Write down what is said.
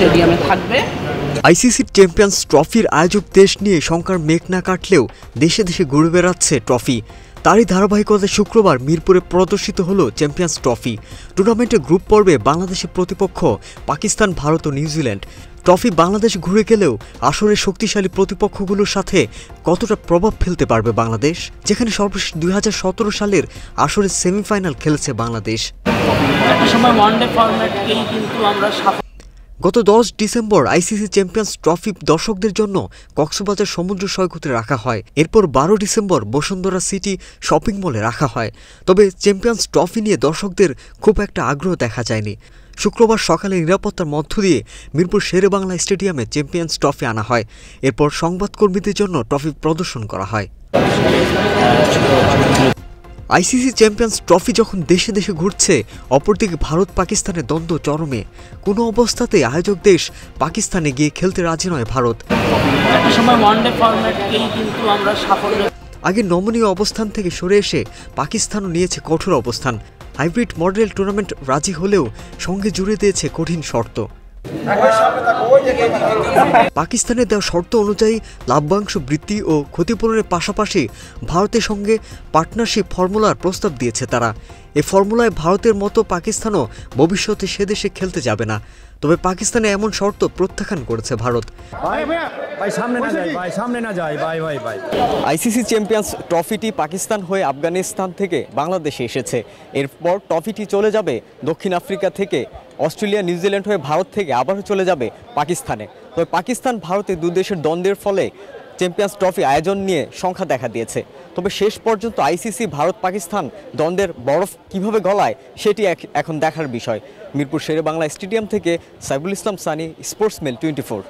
স্টেডিয়ামে থাকবে। ICC champions ট্রফির আয়োজক দেশ নিয়ে শঙ্কার মেঘ না কাটলেও দেশে দেশে ঘুরে বেড়াচ্ছে ট্রফি। তারই ধারাবাহিকতায় শুক্রবার মিরপুরে প্রদর্শিত হলো চ্যাম্পিয়ন্স ট্রফি। টুর্নামেন্টের গ্রুপ পর্বে বাংলাদেশের প্রতিপক্ষ পাকিস্তান, ভারত ও নিউজিল্যান্ড। ট্রফি বাংলাদেশ ঘুরে গেলেও আসরের শক্তিশালী প্রতিপক্ষগুলোর সাথে কতটা প্রভাব ফেলতে পারবে বাংলাদেশ, যেখানে সর্বশেষ 2017 সালের আসরের সেমিফাইনাল খেলেছে বাংলাদেশ। গত 10 ডিসেম্বর আইসিসি চ্যাম্পিয়ন্স ট্রফি দর্শকদের জন্য কক্সবাজার সমুদ্র সৈকতে রাখা হয়। এরপর 12 ডিসেম্বর বসুন্ধরা সিটি শপিং মলে রাখা হয়। তবে চ্যাম্পিয়ন্স ট্রফি নিয়ে দর্শকদের খুব একটা আগ্রহ দেখা যায়নি। শুক্রবার সকালে নিরাপত্তার মধ্য দিয়ে মিরপুর শেরেবাংলা স্টেডিয়ামে চ্যাম্পিয়ন্স ট্রফি আনা হয়। এরপর সংবাদকর্মীদের জন্য ট্রফি প্রদর্শন করা হয়। আইসিসি চ্যাম্পিয়ন্স ট্রফি যখন দেশে দেশে ঘুরছে, অপরদিকে ভারত পাকিস্তানের দ্বন্দ্ব চরমে। কোনো অবস্থাতে আয়োজক দেশ পাকিস্তানে গিয়ে খেলতে রাজি নয় ভারত। আগে নমনীয় অবস্থান থেকে সরে এসে পাকিস্তানও নিয়েছে কঠোর অবস্থান। হাইব্রিড মডেল টুর্নামেন্ট রাজি হলেও সঙ্গে জুড়ে দিয়েছে কঠিন শর্ত। পাকিস্তানের দেওয়া শর্ত অনুযায়ী লভ্যাংশ বৃদ্ধি ও ক্ষতিপূরণের পাশাপাশি ভারতের সঙ্গে পার্টনারশিপ ফর্মুলার প্রস্তাব দিয়েছে তারা। এই ফর্মুলায় ভারতের মতো পাকিস্তানও ভবিষ্যতে সে দেশে খেলতে যাবে না। তবে পাকিস্তানে এমন শর্ত প্রত্যাখ্যান করেছে ভারত। আইসিসি চ্যাম্পিয়ন্স ট্রফিটি পাকিস্তান হয়ে আফগানিস্তান থেকে বাংলাদেশে এসেছে। এরপর ট্রফিটি চলে যাবে দক্ষিণ আফ্রিকা থেকে, অস্ট্রেলিয়া, নিউজিল্যান্ড হয়ে ভারত থেকে আবারও চলে যাবে পাকিস্তানে। তবে পাকিস্তান ভারতের দুই দেশের দ্বন্দ্বের ফলে চ্যাম্পিয়ন্স ট্রফি আয়োজন নিয়ে সংখ্যা দেখা দিয়েছে। তবে শেষ পর্যন্ত আইসিসি ভারত পাকিস্তান দ্বন্দ্বের বরফ কিভাবে গলায় সেটি এখন দেখার বিষয়। মিরপুর শেরেবাংলা স্টেডিয়াম থেকে সাইফুল ইসলাম সানি, স্পোর্টসমেল 24।